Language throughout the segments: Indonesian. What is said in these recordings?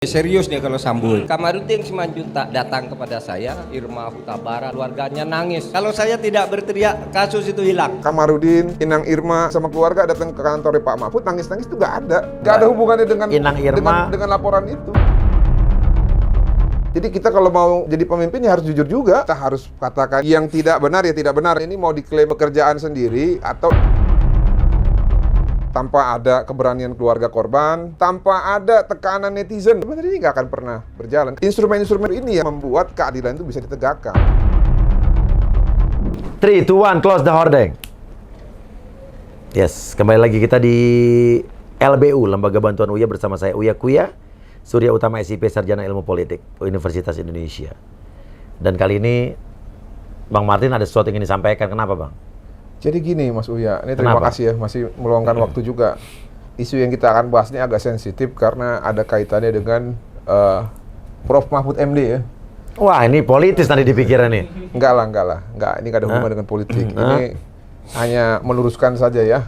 Serius nih kalau sambul. Kamarudin Simanjuntak datang kepada saya, Irma Huta Barat, keluarganya nangis. Kalau saya tidak berteriak, kasus itu hilang. Kamarudin, Inang Irma sama keluarga datang ke kantor Pak Mahfud, nangis-nangis itu nggak ada hubungannya dengan Inang Irma dengan laporan itu. Jadi kita kalau mau jadi pemimpin ya harus jujur juga. Kita harus katakan yang tidak benar ya tidak benar. Ini mau diklaim pekerjaan sendiri atau tanpa ada keberanian keluarga korban, tanpa ada tekanan netizen, sebenarnya ini nggak akan pernah berjalan. Instrumen-instrumen ini yang membuat keadilan itu bisa ditegakkan. 3, 2, 1, close the hordeng. Yes, kembali lagi kita di LBU, Lembaga Bantuan UIA bersama saya Uya Kuya, Surya Utama SIP, Sarjana Ilmu Politik, Universitas Indonesia. Dan kali ini Bang Martin ada sesuatu yang ingin disampaikan. Kenapa, Bang? Jadi gini Mas Uya, ini terima kasih ya masih meluangkan waktu juga. Isu yang kita akan bahas ini agak sensitif karena ada kaitannya dengan Prof. Mahfud MD ya. Wah, ini politis nanti dipikiran nih. Enggak lah. Ini nggak ada hubungan dengan politik. Ini hanya meluruskan saja ya.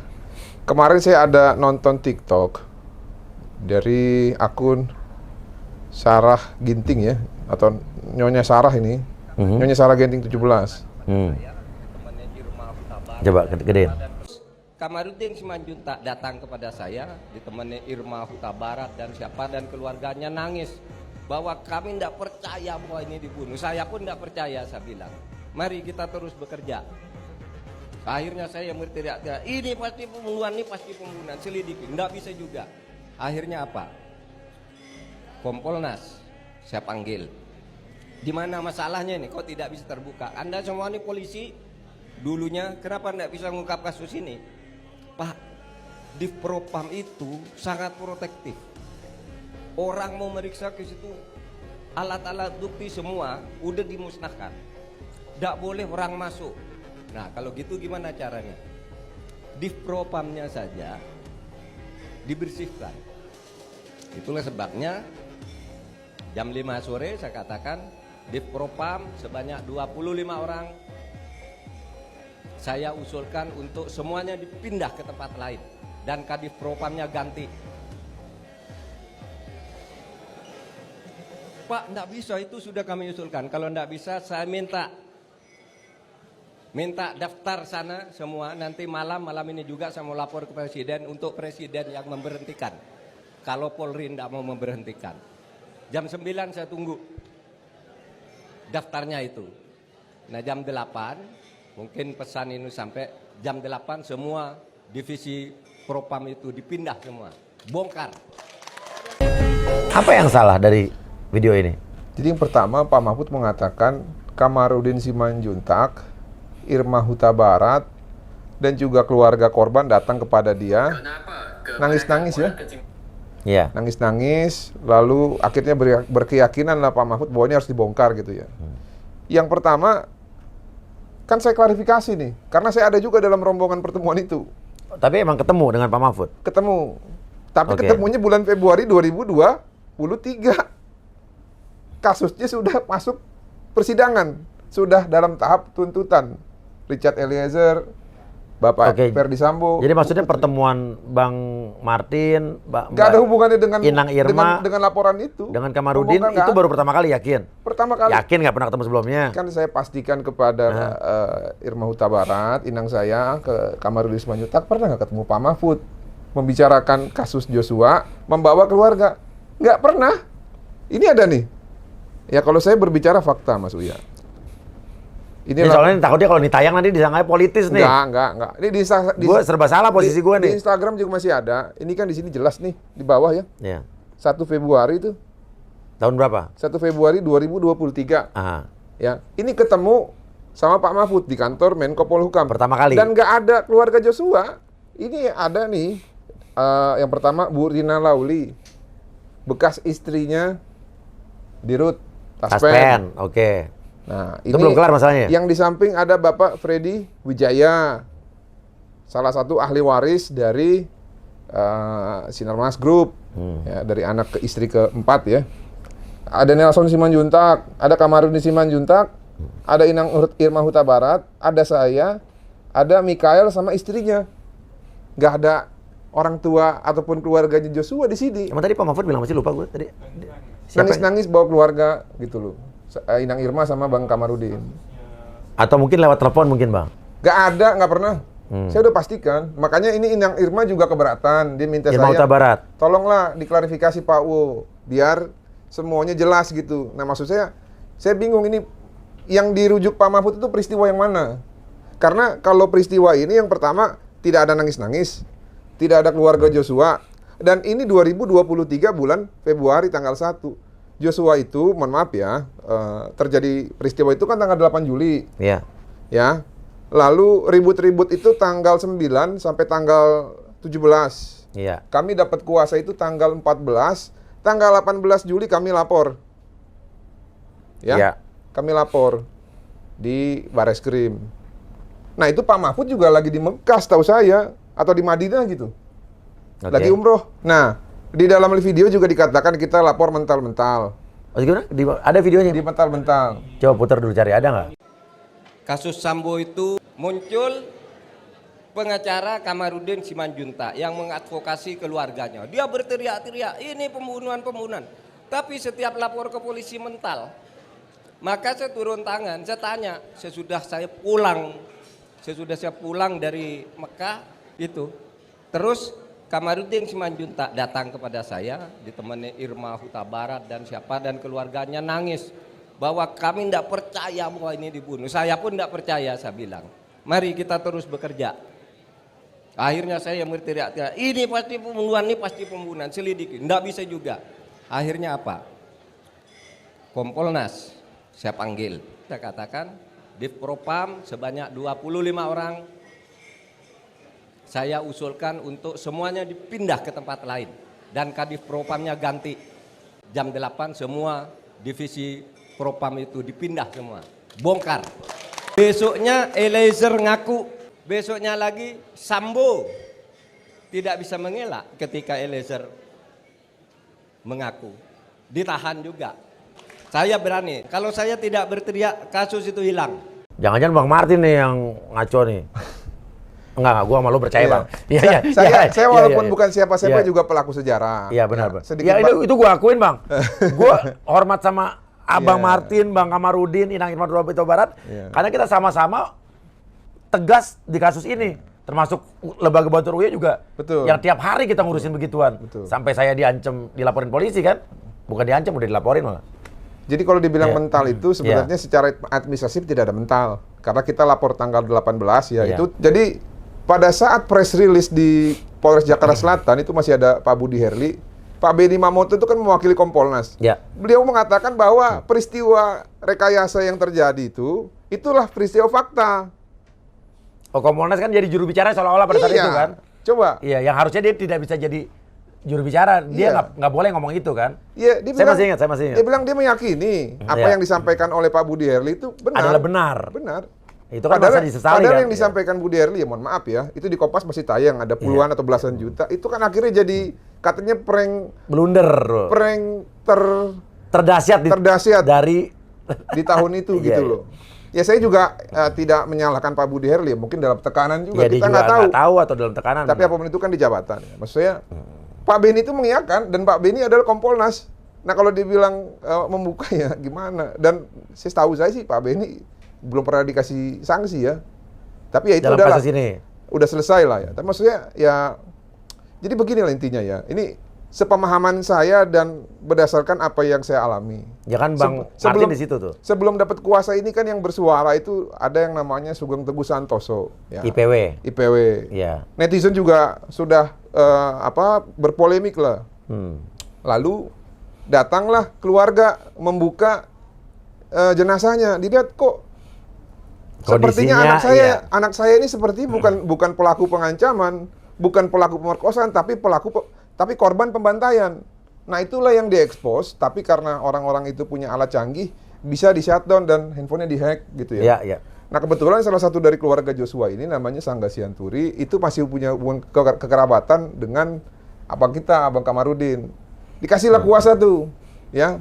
Kemarin saya ada nonton TikTok dari akun Sarah Ginting ya, atau Nyonya Sarah ini. Nyonya Sarah Ginting 17. Coba gedein. Kamarudin Simanjuntak datang kepada saya, ditemani Irma Huta Barat dan siapa, dan keluarganya nangis bahwa kami tidak percaya bahwa ini dibunuh. Saya pun tidak percaya, saya bilang. Mari kita terus bekerja. Akhirnya saya berteriak, ini pasti pembunuhan, selidiki. Tidak bisa juga. Akhirnya apa? Kompolnas saya panggil. Di mana masalahnya ini? Kok tidak bisa terbuka? Anda semua ini polisi dulunya, kenapa tidak bisa mengungkap kasus ini? Pak, di Propam itu sangat protektif. Orang mau meriksa ke situ, alat-alat bukti semua udah dimusnahkan. Tidak boleh orang masuk. Nah, kalau gitu gimana caranya? Di Propamnya saja dibersihkan. Itulah sebabnya jam 5 sore saya katakan di Propam sebanyak 25 orang saya usulkan untuk semuanya dipindah ke tempat lain dan Kadif Propamnya ganti. Pak, enggak bisa, itu sudah kami usulkan. Kalau enggak bisa, saya minta daftar sana semua. Nanti malam ini juga saya mau lapor ke Presiden untuk Presiden yang memberhentikan. Kalau Polri enggak mau memberhentikan. Jam 9 saya tunggu daftarnya itu. Nah, jam 8 mungkin pesan ini sampai jam 8 semua divisi Propam itu dipindah semua, bongkar. Apa yang salah dari video ini? Jadi yang pertama Pak Mahfud mengatakan Kamarudin Simanjuntak, Irma Huta Barat, dan juga keluarga korban datang kepada dia, nangis-nangis ya. Iya. Nangis-nangis, lalu akhirnya berkeyakinan lah Pak Mahfud bahwa ini harus dibongkar gitu ya. Yang pertama, kan saya klarifikasi nih, karena saya ada juga dalam rombongan pertemuan itu. Tapi emang ketemu dengan Pak Mahfud? Ketemu, tapi Oke. ketemunya bulan Februari 2023. Kasusnya sudah masuk persidangan, sudah dalam tahap tuntutan. Richard Eliezer, Bapak Ferdi Sambo. Jadi maksudnya pertemuan Bang Martin, nggak ada hubungannya dengan Inang Irma, dengan laporan itu. dengan Kamarudin, Hubungan itu baru pertama kali, yakin? Pertama kali. Yakin nggak pernah ketemu sebelumnya? Kan saya pastikan kepada Irma Huta Barat, inang saya, ke Kamarudin Simanjuntak, pernah nggak ketemu Pak Mahfud membicarakan kasus Joshua, membawa keluarga? Nggak pernah. Ini ada nih. Ya kalau saya berbicara fakta, Mas Uya. Ini soalnya takutnya kalau ditayang nanti disangka politis nih. Enggak. Ini Gue serba salah posisi gue nih. Di Instagram juga masih ada. Ini kan di sini jelas nih, di bawah ya. Iya. 1 Februari itu. Tahun berapa? 1 Februari 2023. Aha. Ya, ini ketemu sama Pak Mahfud di kantor Menko Polhukam. Pertama kali. Dan nggak ada keluarga Joshua. Ini ada nih. Yang pertama Bu Rina Lauli, bekas istrinya Dirut Taspen. Oke. Nah, itu belum kelar masalahnya. Yang di samping ada Bapak Freddy Wijaya, salah satu ahli waris dari Sinarmas Group, ya, dari anak ke istri keempat ya. Ada Nelson Simanjuntak, ada Kamarudin Simanjuntak, ada Inang Irma Huta Barat, ada saya, ada Mikael sama istrinya. Nggak ada orang tua ataupun keluarganya Joshua di sini. Emang tadi Pak Mahfud bilang masih lupa gue tadi. Siapa yang- Nangis-nangis bawa keluarga gitu loh. Inang Irma sama Bang Kamarudin. Atau mungkin lewat telepon mungkin Bang. Gak ada, nggak pernah. Saya udah pastikan. Makanya ini Inang Irma juga keberatan. Dia minta Irma saya, Huta Barat. tolonglah diklarifikasi Pak Wo, biar semuanya jelas gitu. Nah maksud saya bingung ini yang dirujuk Pak Mahfud itu peristiwa yang mana? Karena kalau peristiwa ini yang pertama tidak ada nangis-nangis, tidak ada keluarga Joshua, dan ini 2023 bulan Februari tanggal 1. Joshua itu, mohon maaf ya, terjadi peristiwa itu kan tanggal 8 Juli. Iya. Ya. Lalu ribut-ribut itu tanggal 9 sampai tanggal 17. Iya. Kami dapat kuasa itu tanggal 14, tanggal 18 Juli kami lapor. Ya. Iya. Kami lapor di Bareskrim. Nah, itu Pak Mahfud juga lagi di Mekah tahu saya atau di Madinah gitu. Oke. Lagi umroh. Nah, di dalam video juga dikatakan kita lapor mental-mental. Oh, gimana? Ada videonya? Di mental-mental. Coba putar dulu cari, ada nggak? Kasus Sambo itu muncul pengacara Kamarudin Simanjuntak yang mengadvokasi keluarganya. Dia berteriak-teriak, ini pembunuhan. Tapi setiap lapor ke polisi mental, maka saya turun tangan, saya tanya, sesudah saya pulang dari Mekah itu, terus Kamarudin Simanjuntak datang kepada saya, ditemani Irma Huta Barat dan keluarganya nangis bahwa kami tidak percaya bahwa ini dibunuh. Saya pun tidak percaya, saya bilang. Mari kita terus bekerja. Akhirnya saya berteriak-teriak, ini pasti pembunuhan, selidiki. Tidak bisa juga. Akhirnya apa? Kompolnas, saya panggil. Saya katakan, Div Propam sebanyak 25 orang, saya usulkan untuk semuanya dipindah ke tempat lain. Dan Kadif Propamnya ganti. Jam 8 semua divisi Propam itu dipindah semua. Bongkar. Besoknya Eliezer ngaku. Besoknya lagi Sambo tidak bisa mengelak ketika Eliezer mengaku. Ditahan juga. Saya berani. Kalau saya tidak berteriak, kasus itu hilang. Jangan-jangan Bang Martin nih yang ngaco nih. Enggak, gua sama lu percaya, Iya. Bang. Iya. Saya walaupun bukan siapa-siapa juga pelaku sejarah. Iya, benar, Bang. Sedikit Ya, itu gua akuin, Bang. Gua hormat sama Abang Iya. Martin, Bang Kamarudin, Inang Irma Huta Barat, Iya. karena kita sama-sama tegas di kasus ini. Termasuk lembaga bantuan UIA juga. Betul. Yang tiap hari kita ngurusin begituan. Betul. Sampai saya diancam, dilaporin polisi kan? Bukan diancam, udah dilaporin malah. Jadi kalau dibilang Iya. mental itu sebenarnya secara administratif tidak ada mental. Karena kita lapor tanggal 18 ya Iya. itu. Jadi pada saat press release di Polres Jakarta Selatan itu masih ada Pak Budi Herli. Pak Benny Mamoto itu kan mewakili Kompolnas. Ya. Beliau mengatakan bahwa peristiwa rekayasa yang terjadi itu, itulah peristiwa fakta. Oh, Kompolnas kan jadi juru bicara seolah-olah pada saat Iya. itu kan? Coba. Iya, yang harusnya dia tidak bisa jadi juru bicara. Dia Iya. nggak boleh ngomong itu kan? Iya, dia Saya bilang, masih ingat. Dia bilang dia meyakini apa Iya. yang disampaikan oleh Pak Budi Herli itu benar. Adalah benar. Benar. Itu kan masa disesali padahal kan? yang disampaikan Budi Herli, ya mohon maaf ya, itu di Kompas masih tayang, ada puluhan atau belasan juta. Itu kan akhirnya jadi katanya Blunder. prank Terdahsyat dari di tahun itu Iya, gitu iya. loh. Ya saya juga tidak menyalahkan Pak Budi Herli, mungkin dalam tekanan juga ya, dia kita juga nggak tahu. nggak tahu atau dalam tekanan. Tapi apapun itu kan di jabatan. Maksud saya Pak Benny itu mengiyakan dan Pak Benny adalah Kompolnas. Nah kalau dibilang membuka ya gimana? Dan setahu saya sih Pak Benny belum pernah dikasih sanksi ya. Tapi ya itu dalam udahlah. kasus ini. Udah selesai lah ya. Tapi maksudnya ya, jadi beginilah intinya ya. Ini sepemahaman saya dan berdasarkan apa yang saya alami. Ya kan Bang Martin di situ tuh. Sebelum dapat kuasa ini kan yang bersuara itu ada yang namanya Sugeng Teguh Santoso. Ya. IPW. Iya. Netizen juga sudah berpolemik lah. Lalu datanglah keluarga membuka jenazahnya. Dilihat kok sepertinya Kondisinya, anak saya ini seperti bukan pelaku pengancaman, bukan pelaku pemerkosaan, tapi korban pembantaian. Nah itulah yang diekspos, tapi karena orang-orang itu punya alat canggih, bisa di-shutdown dan handphonenya di-hack gitu ya. Iya. Nah kebetulan salah satu dari keluarga Joshua ini namanya Sangga Sianturi, itu masih punya hubungan kekerabatan dengan abang kita, Abang Kamarudin. Dikasihlah kuasa tuh, ya.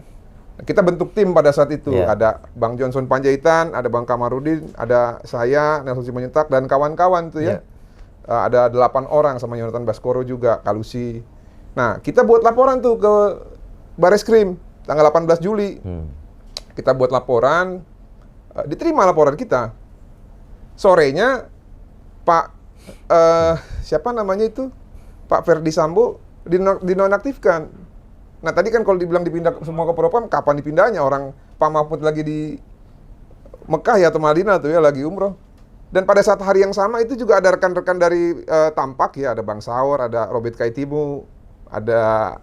Kita bentuk tim pada saat itu. Yeah. Ada Bang Johnson Panjaitan, ada Bang Kamarudin, ada saya, Nelson Simanjuntak, dan kawan-kawan tuh ya. ada 8 orang sama Yonatan Baskoro juga, Kalusi. Nah, kita buat laporan tuh ke Bareskrim tanggal 18 Juli. Kita buat laporan, diterima laporan kita. Sorenya Pak siapa namanya itu? Pak Ferdi Sambo dinonaktifkan. Nah, tadi kan kalau dibilang dipindah semua ke Propam, kapan dipindahnya? Orang Pak Mahfud lagi di Mekah ya atau Madinah tuh ya, lagi umroh. Dan pada saat hari yang sama itu juga ada rekan-rekan dari Tampak ya, ada Bang Saur, ada Robert Kaitimu, ada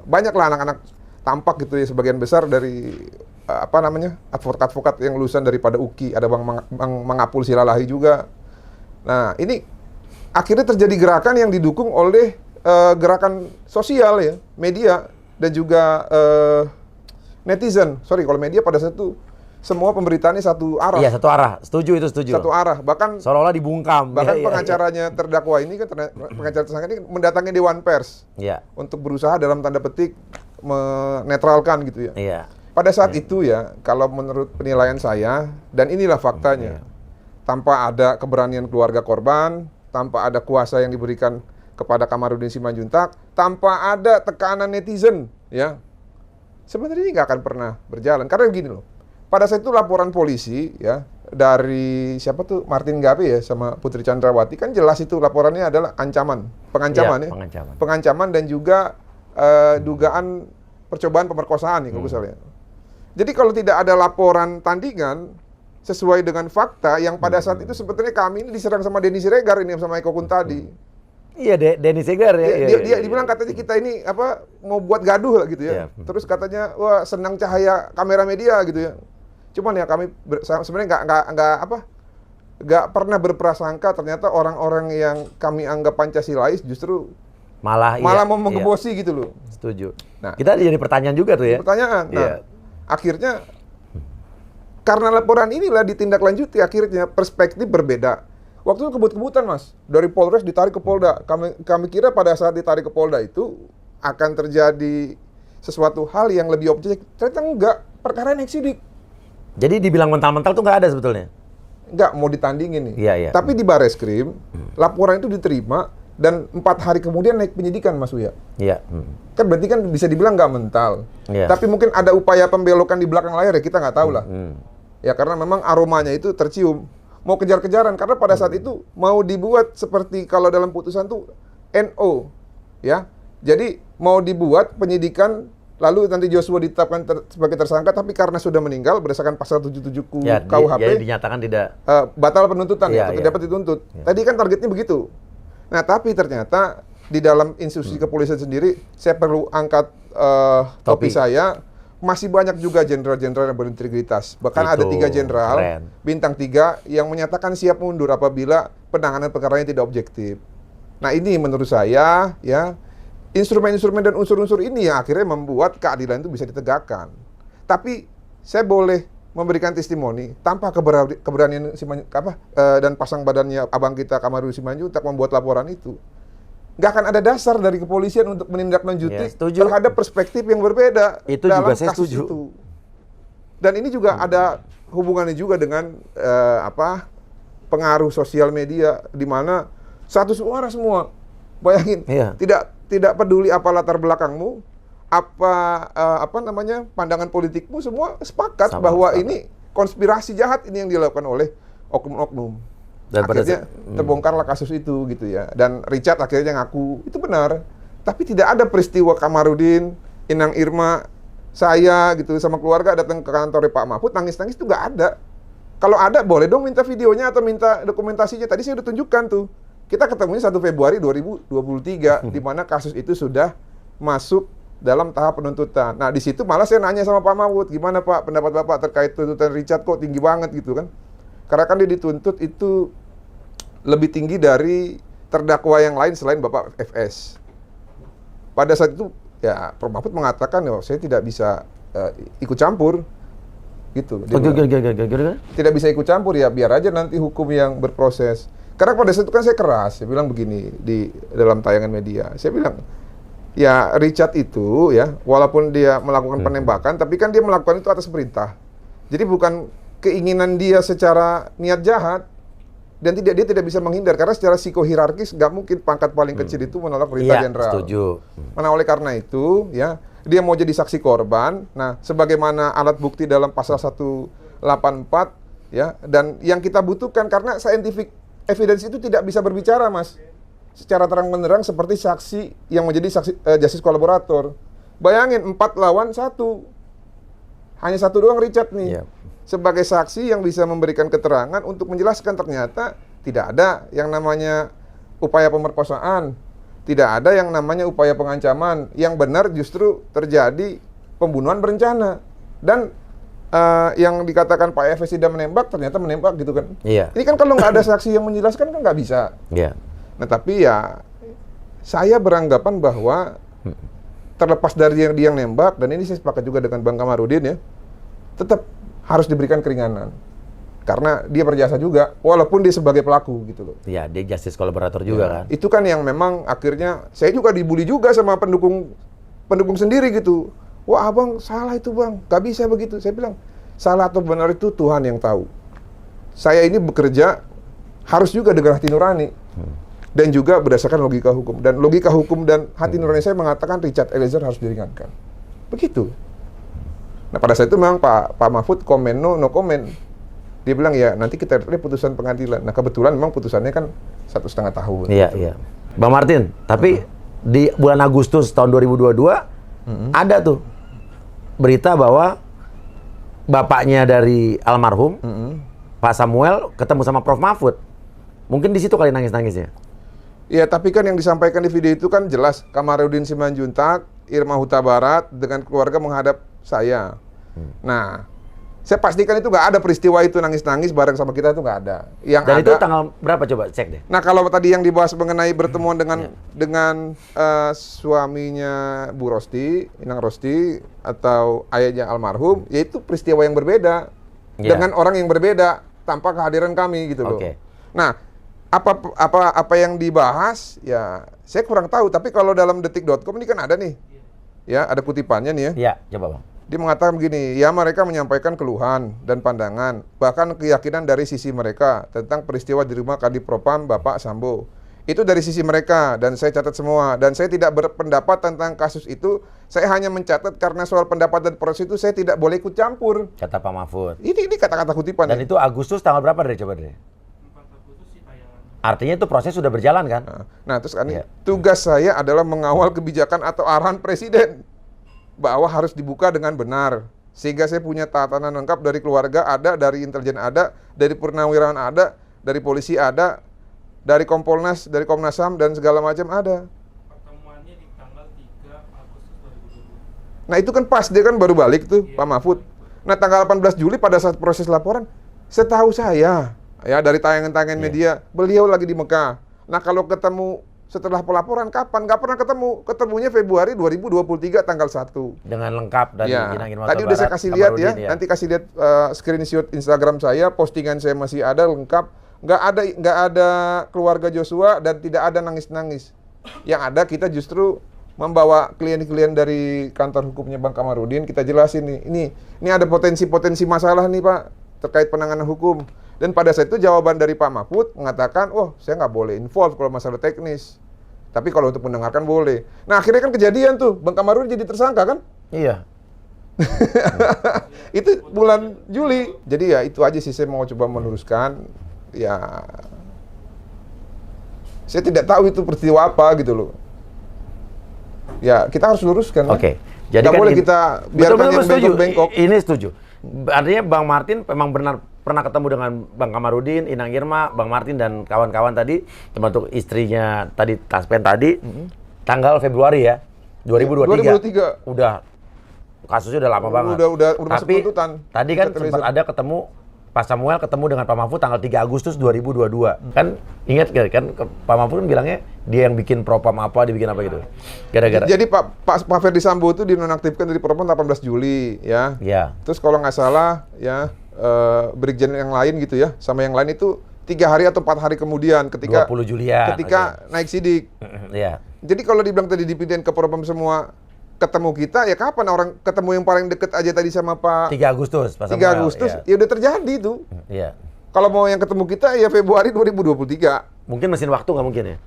banyaklah anak-anak Tampak gitu ya, sebagian besar dari advokat-advokat yang lulusan daripada UKI, ada Bang Mangapul Silalahi juga. Nah, ini akhirnya terjadi gerakan yang didukung oleh gerakan sosial ya, media dan juga netizen. Sorry, kalau media pada saat itu semua pemberitaannya satu arah. Iya, satu arah. Setuju. Satu arah. Bahkan seolah-olah dibungkam. Bahkan pengacaranya terdakwa ini kan, pengacara tersangka ini mendatangi Dewan Pers. Iya. Untuk berusaha dalam tanda petik menetralkan gitu ya. Iya. Pada saat itu ya, kalau menurut penilaian saya, dan inilah faktanya, tanpa ada keberanian keluarga korban, tanpa ada kuasa yang diberikan kepada Kamarudin Simanjuntak, tanpa ada tekanan netizen, ya, sebenarnya ini nggak akan pernah berjalan. Karena begini loh, pada saat itu laporan polisi, ya, dari siapa tuh, Martin Gabe ya, sama Putri Chandrawati, kan jelas itu laporannya adalah pengancaman ya, pengancaman dan juga dugaan percobaan pemerkosaan nih kalau misalnya. Jadi kalau tidak ada laporan tandingan sesuai dengan fakta yang pada saat itu sebetulnya kami ini diserang sama Denny Siregar ini sama Eko Kuntadi. Iya, Denny Siregar ya. Dia dibilang katanya kita ini mau buat gaduh lah gitu ya. Terus katanya wah senang cahaya kamera media gitu ya. Cuman ya kami sebenarnya nggak pernah berprasangka ternyata orang-orang yang kami anggap Pancasilais justru malah mau menggebosi gitu loh. Setuju. Nah, kita jadi pertanyaan juga tuh ya. Pertanyaan. Nah, akhirnya karena laporan inilah ditindaklanjuti, akhirnya perspektif berbeda. Waktu itu kebut-kebutan Mas, dari Polres ditarik ke Polda. Kami kira pada saat ditarik ke Polda itu akan terjadi sesuatu hal yang lebih objektif. Ternyata enggak, perkara naik sidik. Jadi dibilang mental-mental tuh nggak ada sebetulnya? Enggak, mau ditandingin nih. Iya. Tapi di Bareskrim, laporan itu diterima dan 4 hari kemudian naik penyidikan Mas Uya. Iya. Kan berarti kan bisa dibilang nggak mental. Iya. Tapi mungkin ada upaya pembelokan di belakang layar ya, kita nggak tahu lah. Ya karena memang aromanya itu tercium. Mau kejar-kejaran karena pada saat itu mau dibuat seperti kalau dalam putusan tuh NO. Ya. Jadi mau dibuat penyidikan lalu nanti Joshua ditetapkan sebagai tersangka tapi karena sudah meninggal berdasarkan pasal 77 KUHP ya dinyatakan tidak batal penuntutan ya, tidak dapat dituntut. Tadi kan targetnya begitu. Nah, tapi ternyata di dalam institusi kepolisian sendiri saya perlu angkat topi saya, masih banyak juga jenderal-jenderal yang berintegritas. Bahkan ada 3 jenderal bintang 3 yang menyatakan siap mundur apabila penanganan perkaranya tidak objektif. Nah, ini menurut saya ya instrumen-instrumen dan unsur-unsur ini yang akhirnya membuat keadilan itu bisa ditegakkan. Tapi saya boleh memberikan testimoni tanpa keberanian dan pasang badannya abang kita Kamarudin Simanjuntak membuat laporan itu. Nggak akan ada dasar dari kepolisian untuk menindaklanjuti terhadap perspektif yang berbeda itu dalam juga saya kasus setuju. itu. Dan ini juga ada hubungannya juga dengan pengaruh sosial media di mana satu suara semua. Bayangin, tidak peduli apa latar belakangmu, pandangan politikmu, semua sepakat bahwa ini konspirasi jahat ini yang dilakukan oleh oknum-oknum. Dan akhirnya terbongkarlah kasus itu gitu ya. Dan Richard akhirnya ngaku itu benar. Tapi tidak ada peristiwa Kamarudin, Inang Irma, saya gitu sama keluarga datang ke kantor Pak Mahfud nangis-nangis itu nggak ada. Kalau ada boleh dong minta videonya atau minta dokumentasinya. Tadi saya udah tunjukkan tuh. Kita ketemunya 1 Februari 2023 di mana kasus itu sudah masuk dalam tahap penuntutan. Nah, di situ malah saya nanya sama Pak Mahfud, gimana Pak pendapat Bapak terkait tuntutan Richard kok tinggi banget gitu kan? Karena kan dia dituntut itu lebih tinggi dari terdakwa yang lain selain Bapak FS. Pada saat itu ya Pak Mahfud mengatakan, saya tidak bisa ikut campur gitu. Tidak bisa ikut campur ya, biar aja nanti hukum yang berproses. Karena pada saat itu kan saya keras, saya bilang begini di dalam tayangan media. Saya bilang, ya Richard itu ya, walaupun dia melakukan penembakan, tapi kan dia melakukan itu atas perintah. Jadi bukan keinginan dia secara niat jahat. Dan dia tidak bisa menghindar karena secara psikohierarkis nggak mungkin pangkat paling kecil itu menolak perintah Iya, jenderal. setuju. Nah, oleh karena itu, ya, dia mau jadi saksi korban. Nah, sebagaimana alat bukti dalam pasal 184, ya, dan yang kita butuhkan karena scientific evidence itu tidak bisa berbicara, Mas, secara terang-benderang seperti saksi yang menjadi saksi justice kolaborator. Bayangin 4 lawan 1. Hanya 1 doang Richard nih. Iya. Sebagai saksi yang bisa memberikan keterangan untuk menjelaskan ternyata tidak ada yang namanya upaya pemerkosaan, tidak ada yang namanya upaya pengancaman, yang benar justru terjadi pembunuhan berencana. Dan yang dikatakan Pak Efes tidak menembak, ternyata menembak gitu kan. Iya. Ini kan kalau nggak ada saksi yang menjelaskan kan nggak bisa. Iya. Nah tapi ya saya beranggapan bahwa terlepas dari yang dia yang nembak, dan ini saya sepakat juga dengan Bang Kamarudin ya, tetap harus diberikan keringanan. Karena dia berjasa juga, walaupun dia sebagai pelaku gitu loh. Iya, dia justice kolaborator juga kan. Itu kan yang memang akhirnya, saya juga dibully juga sama pendukung sendiri gitu. Wah abang salah itu bang, gak bisa begitu. Saya bilang, salah atau benar itu Tuhan yang tahu. Saya ini bekerja harus juga dengan hati nurani. Dan juga berdasarkan logika hukum. Dan logika hukum dan hati nurani saya mengatakan Richard Eliezer harus diringankan. Begitu. Nah pada saat itu memang Pak Mahfud komen no comment. Dia bilang ya nanti kita lihat putusan pengadilan. Nah kebetulan memang putusannya kan 1,5 tahun. Iya, iya. Bang Martin, tapi di bulan Agustus tahun 2022 ada tuh berita bahwa bapaknya dari almarhum Pak Samuel ketemu sama Prof Mahfud. Mungkin di situ kali nangis-nangisnya. Ya tapi kan yang disampaikan di video itu kan jelas Kamarudin Simanjuntak, Irma Huta Barat dengan keluarga menghadap saya. Nah, saya pastikan itu nggak ada peristiwa itu nangis-nangis bareng sama kita, itu nggak ada. Yang Dan ada, itu tanggal berapa coba cek deh. Nah kalau tadi yang dibahas mengenai bertemuan dengan suaminya Bu Rosti, Inang Rosti atau ayahnya almarhum, yaitu peristiwa yang berbeda dengan orang yang berbeda tanpa kehadiran kami gitu loh. Oke. Nah apa yang dibahas ya saya kurang tahu, tapi kalau dalam detik.com ini kan ada nih, ya ada kutipannya nih ya. Iya, coba Bang. Dia mengatakan begini, ya mereka menyampaikan keluhan dan pandangan, bahkan keyakinan dari sisi mereka tentang peristiwa di rumah Kadipropam Bapak Sambo. Itu dari sisi mereka, dan saya catat semua. Dan saya tidak berpendapat tentang kasus itu, saya hanya mencatat karena soal pendapat dan proses itu saya tidak boleh ikut campur. Kata Pak Mahfud. Ini kata-kata kutipan. Dan itu Agustus tanggal berapa deh coba deh? 4 Agustus sih tayangan. Artinya itu proses sudah berjalan kan? Nah terus kan tugas saya adalah mengawal kebijakan atau arahan Presiden bahwa harus dibuka dengan benar, sehingga saya punya tatanan lengkap dari keluarga ada, dari intelijen ada, dari purnawirawan ada, dari polisi ada, dari Kompolnas, dari Komnas HAM dan segala macam ada. Pertemuannya di tanggal 3 Agustus 2022. Nah itu kan pas, dia kan baru balik tuh Pak Mahfud. Nah tanggal 18 Juli pada saat proses laporan, setahu saya ya dari tayangan-tayangan media, beliau lagi di Mekah. Nah kalau ketemu setelah pelaporan kapan? Nggak pernah ketemu. Ketemunya Februari 2023 tanggal 1. Dengan lengkap dari Inang Irma tadi udah saya kasih lihat ya. Nanti kasih lihat screenshot Instagram saya, postingan saya masih ada lengkap. Nggak ada keluarga Joshua dan tidak ada nangis-nangis. Yang ada kita justru membawa klien-klien dari kantor hukumnya Bang Kamarudin, kita jelasin nih. Ini ada potensi-potensi masalah nih Pak terkait penanganan hukum. Dan pada saat itu jawaban dari Pak Mahfud mengatakan, oh saya nggak boleh involve kalau masalah teknis. Tapi kalau untuk mendengarkan boleh. Nah akhirnya kan kejadian tuh, Bang Kamarudin jadi tersangka kan? Iya. Itu bulan Juli. Jadi ya itu aja sih saya mau coba meluruskan. Ya saya tidak tahu itu peristiwa apa gitu loh. Ya kita harus luruskan. Oke. Jadi nggak boleh kita biarkan yang bengkok-bengkok. Ini setuju. Artinya Bang Martin memang pernah ketemu dengan Bang Kamarudin, Inang Irma, Bang Martin dan kawan-kawan tadi, termasuk istrinya tadi Taspen tadi, tanggal Februari ya, 2023. Udah kasusnya udah lama banget. Udah masuk Tapi tuntutan. tadi kan sempat ada ketemu Pak Samuel ketemu dengan Pak Mahfud tanggal 3 Agustus 2022. Kan ingat kan Pak Mahfud kan bilangnya dia yang bikin propam apa, dia bikin apa gitu. Gara-gara. Jadi Pak Ferdi Sambo itu dinonaktifkan dari propam 18 Juli ya. Iya. Terus kalau nggak salah ya Brigjen yang lain gitu ya, sama yang lain itu 3 hari atau 4 hari kemudian ketika 20 Julian. Ketika naik sidik. Iya. Jadi kalau dibilang tadi dipindahin ke propam semua ketemu kita, ya kapan orang ketemu yang paling deket aja tadi sama Pak 3 Agustus, Pak 3 Samuel. Agustus, Iya. ya udah terjadi tuh. Iya. Kalau mau yang ketemu kita ya Februari 2023. Mungkin mesin waktu nggak mungkin ya?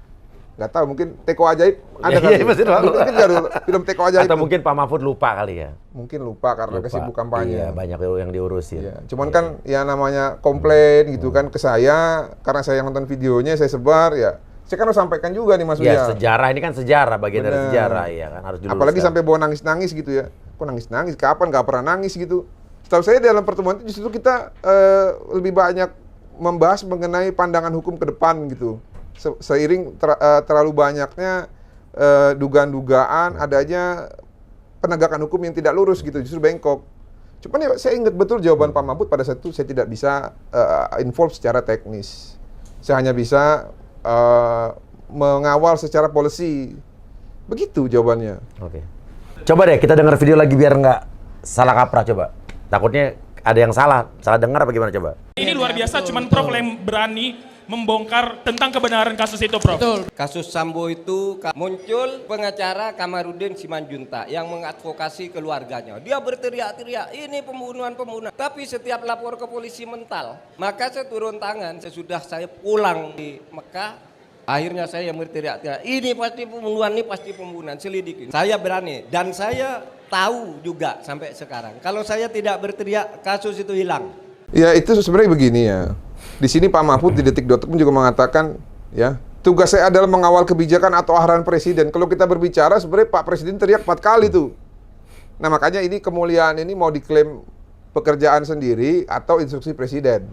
Nggak tahu, mungkin Teko Ajaib ada Iya, kali. iya, mesin waktu. Mungkin nggak ada film Teko Ajaib. Atau tuh. mungkin Pak Mahfud lupa kali ya? Mungkin lupa karena Lupa. kesibuk kampanye. Iya, banyak yang diurusin. Iya, cuman kan ya namanya komplain gitu kan ke saya, karena saya yang nonton videonya saya sebar ya. Saya kan harus sampaikan juga nih Mas Ya, Uya. sejarah ini kan sejarah, bagian dari Bener. sejarah ya kan harus diluruskan. Apalagi sampai bawa nangis-nangis gitu ya. Kok nangis-nangis? Kapan nggak pernah nangis gitu? Setahu saya dalam pertemuan itu justru kita lebih banyak membahas mengenai pandangan hukum ke depan gitu. Seiring terlalu banyaknya dugaan-dugaan adanya penegakan hukum yang tidak lurus gitu, justru bengkok. Cuman ya saya ingat betul jawaban Pak Mahfud pada saat itu saya tidak bisa involve secara teknis. Saya hanya bisa mengawal secara policy. Begitu jawabannya. Oke. Coba deh kita dengar video lagi biar nggak salah kaprah coba. Takutnya ada yang salah dengar apa gimana coba? Ini luar biasa, cuman Prof yang berani membongkar tentang kebenaran kasus itu, Prof. Kasus Sambo itu muncul pengacara Kamarudin Simanjuntak yang mengadvokasi keluarganya. Dia berteriak-teriak, ini pembunuhan. Tapi setiap lapor ke polisi mental, maka saya turun tangan. Sesudah saya pulang di Mekah, akhirnya saya berteriak-teriak, ini pasti pembunuhan, selidikin. Saya berani dan saya tahu juga sampai sekarang. Kalau saya tidak berteriak, kasus itu hilang. Ya itu sebenarnya begini ya. Di sini Pak Mahfud di detik.com juga mengatakan ya, tugas saya adalah mengawal kebijakan atau arahan presiden. Kalau kita berbicara sebenarnya Pak Presiden teriak 4 kali tuh. Nah makanya ini kemuliaan ini mau diklaim pekerjaan sendiri atau instruksi presiden.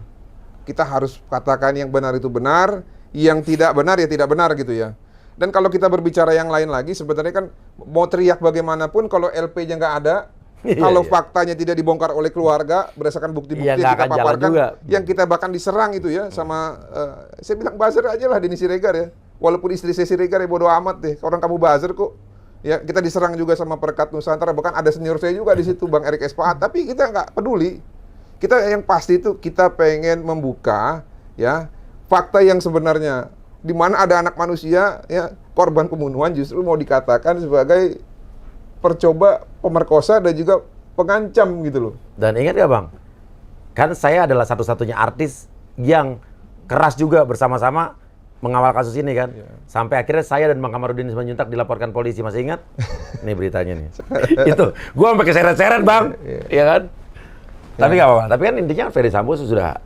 Kita harus katakan yang benar itu benar, yang tidak benar ya tidak benar gitu ya. Dan kalau kita berbicara yang lain lagi sebenarnya kan mau teriak bagaimanapun kalau LP-nya nggak ada, kalau faktanya tidak dibongkar oleh keluarga berdasarkan bukti-bukti Iya, yang nggak kita akan jalan paparkan, juga. yang kita bahkan diserang itu ya sama saya bilang buzzer aja lah Denny Siregar ya. Walaupun istri saya Siregar ya bodo amat deh. Orang kamu buzzer kok. Ya kita diserang juga sama Perekat Nusantara, bahkan ada senior saya juga di situ Bang Erik Espaat, tapi kita nggak peduli. Kita yang pasti itu kita pengen membuka ya fakta yang sebenarnya di mana ada anak manusia ya korban pembunuhan justru mau dikatakan sebagai percoba pemerkosa dan juga pengancam gitu loh. Dan ingat gak Bang, kan saya adalah satu-satunya artis yang keras juga bersama-sama mengawal kasus ini kan. Sampai akhirnya saya dan Bang Kamarudin Simanjuntak dilaporkan polisi, masih ingat? Nih beritanya nih. Itu, gua sampai keseret-seret Bang, ya kan? Tapi gak apa-apa, tapi kan intinya Ferdy Sambo sudah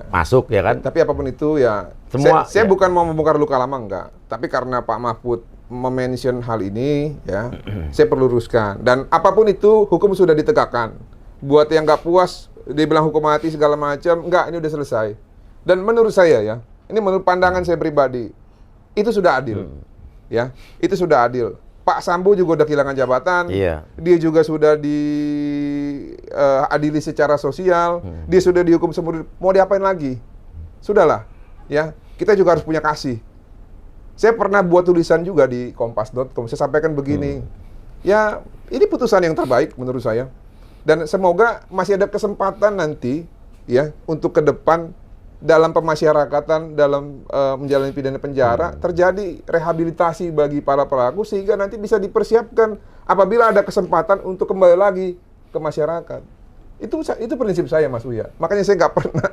masuk ya kan? Tapi apapun itu ya, Semua, saya ya. bukan mau membongkar luka lama enggak. Tapi karena Pak Mahfud memention hal ini ya, saya perlu luruskan. Dan apapun itu hukum sudah ditegakkan. Buat yang nggak puas, dibilang hukum mati segala macam, enggak, ini udah selesai. Dan menurut saya ya, ini menurut pandangan saya pribadi, itu sudah adil. Ya, itu sudah adil. Pak Sambo juga udah kehilangan jabatan. Iya. Dia juga sudah diadili secara sosial. Dia sudah dihukum seumur hidup. Mau diapain lagi? Sudahlah. Ya, kita juga harus punya kasih. Saya pernah buat tulisan juga di kompas.com. Saya sampaikan begini. Ya, ini putusan yang terbaik menurut saya. Dan semoga masih ada kesempatan nanti ya untuk ke depan dalam pemasyarakatan, dalam menjalani pidana penjara, terjadi rehabilitasi bagi para pelaku sehingga nanti bisa dipersiapkan apabila ada kesempatan untuk kembali lagi ke masyarakat. Itu prinsip saya Mas Uya. Makanya saya nggak pernah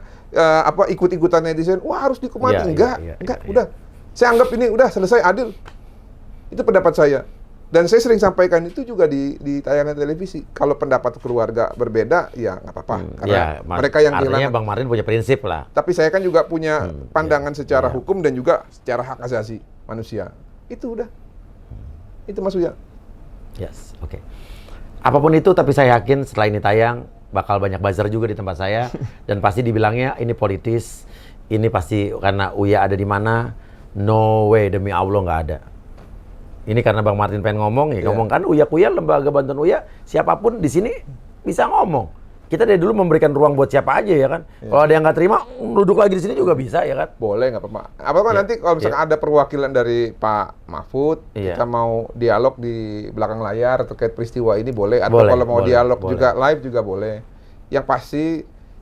ikut-ikutan netizen, wah harus dihukum mati. Enggak, udah. Saya anggap ini udah selesai, adil. Itu pendapat saya. Dan saya sering sampaikan itu juga di tayangan televisi. Kalau pendapat keluarga berbeda, ya nggak apa-apa. Karena mereka yang artinya kehilangan. Bang Marin punya prinsip lah. Tapi saya kan juga punya pandangan secara hukum dan juga secara hak asasi manusia. Itu udah. Itu Mas Uya. Yes, oke. Apapun itu, tapi saya yakin setelah ini tayang, bakal banyak buzzer juga di tempat saya. Dan pasti dibilangnya ini politis, ini pasti karena Uya ada di mana. No way, demi Allah nggak ada. Ini karena Bang Martin pengen ngomong, ya ngomong kan Uya-Kuya, lembaga bantuan Uya, siapapun di sini bisa ngomong. Kita dari dulu memberikan ruang buat siapa aja ya kan. Kalau ada yang nggak terima, duduk lagi di sini juga bisa ya kan. Boleh, nggak apa-apa. Apa-apa nanti kalau misalkan ada perwakilan dari Pak Mahfud, kita mau dialog di belakang layar terkait peristiwa ini boleh. Atau kalau mau dialog juga live juga boleh. Yang pasti,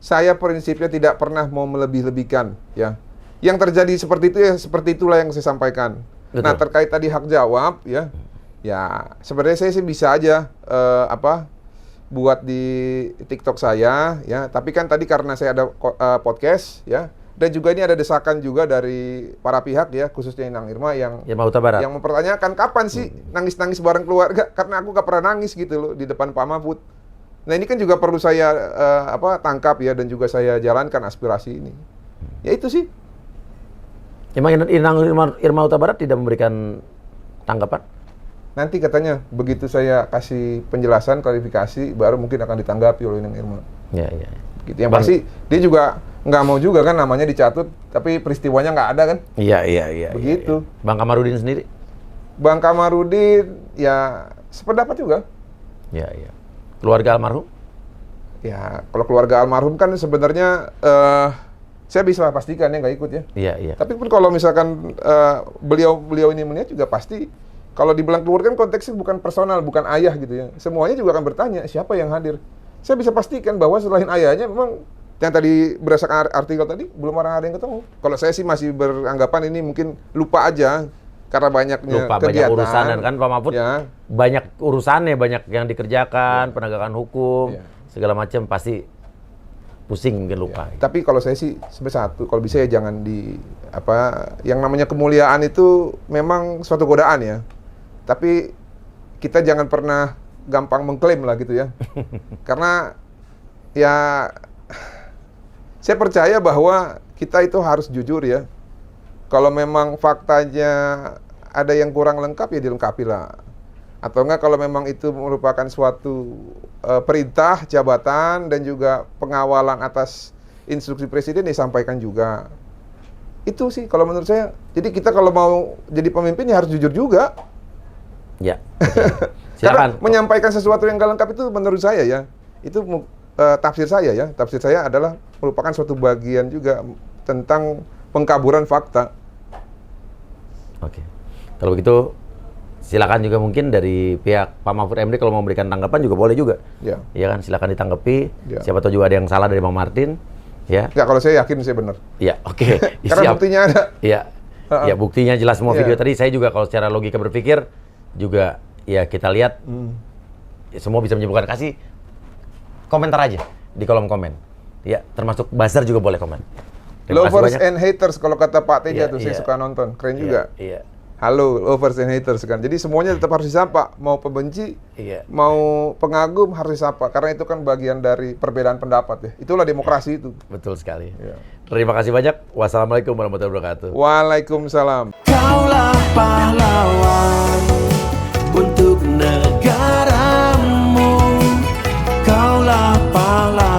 saya prinsipnya tidak pernah mau melebih-lebihkan ya. Yang terjadi seperti itu ya seperti itulah yang saya sampaikan. Betul. Nah terkait tadi hak jawab ya sebenarnya saya sih bisa aja buat di TikTok saya ya, tapi kan tadi karena saya ada podcast ya, dan juga ini ada desakan juga dari para pihak ya, khususnya Inang Irma Irma Huta Barat. yang mempertanyakan kapan sih nangis-nangis bareng keluarga, karena aku gak pernah nangis gitu loh di depan Pak Mahfud. Nah ini kan juga perlu saya tangkap ya, dan juga saya jalankan aspirasi ini. Ya itu sih. Emang Irma Huta Barat tidak memberikan tanggapan? Nanti katanya begitu saya kasih penjelasan, klarifikasi, baru mungkin akan ditanggapi oleh Inang Irma. Ya. Gitu. Yang pasti dia juga nggak mau juga kan namanya dicatut, tapi peristiwanya nggak ada kan? Iya. Begitu. Iya. Bang Kamarudin sendiri? Bang Kamarudin ya sependapat juga. Iya. Keluarga almarhum? Ya kalau keluarga almarhum kan sebenarnya saya bisa pastikan ya nggak ikut ya. Iya. Tapi pun kalau misalkan beliau ini melihat juga pasti. Kalau dibilang keluarga kan konteksnya bukan personal, bukan ayah gitu ya. Semuanya juga akan bertanya siapa yang hadir. Saya bisa pastikan bahwa selain ayahnya memang yang tadi berdasarkan artikel tadi belum ada yang ketemu. Kalau saya sih masih beranggapan ini mungkin lupa aja karena banyaknya Lupa kegiatan. banyak urusan kan Pak Mahfud. Ya. Banyak urusannya, banyak yang dikerjakan, penegakan hukum, segala macam pasti pusing mungkin lupa. Tapi kalau saya sih sebenarnya satu, kalau bisa ya jangan yang namanya kemuliaan itu memang suatu godaan ya. Tapi kita jangan pernah gampang mengklaim lah gitu ya. Karena ya saya percaya bahwa kita itu harus jujur ya. Kalau memang faktanya ada yang kurang lengkap ya dilengkapi lah. Atau enggak kalau memang itu merupakan suatu perintah jabatan dan juga pengawalan atas instruksi presiden disampaikan juga. Itu sih kalau menurut saya. Jadi kita kalau mau jadi pemimpin ya harus jujur juga. Ya. Karena Silakan. menyampaikan sesuatu yang nggak lengkap itu menurut saya ya, itu tafsir saya ya. Tafsir saya adalah merupakan suatu bagian juga tentang pengkaburan fakta. Oke. Kalau begitu silakan juga mungkin dari pihak Pak Mahfud MD kalau mau memberikan tanggapan juga boleh juga. Ya. Iya kan, silakan ditanggapi. Ya. Siapa tahu juga ada yang salah dari Bang Martin. Ya. Nggak, kalau saya yakin saya benar. Iya, oke. Karena buktinya ada. Iya. Ya, buktinya jelas semua Iya. video tadi. Saya juga kalau secara logika berpikir juga ya kita lihat ya, semua bisa menyimpulkan. Kasih komentar aja di kolom komen. Ya, termasuk buzzer juga boleh komen. Terima kasih Lovers banyak. and haters kalau kata Pak Teja Iya, tuh, saya iya. suka nonton. Keren Iya, juga. Iya. Halo, lovers and haters kan. Jadi semuanya tetap harus disapa. Mau pembenci, Iya. mau pengagum harus disapa. Karena itu kan bagian dari perbedaan pendapat ya. Itulah demokrasi itu. Betul sekali. Iya. Terima kasih banyak. Wassalamualaikum warahmatullahi wabarakatuh. Waalaikumsalam. Kaulah pahlawan untuk negaramu. Kaulah pahlawan.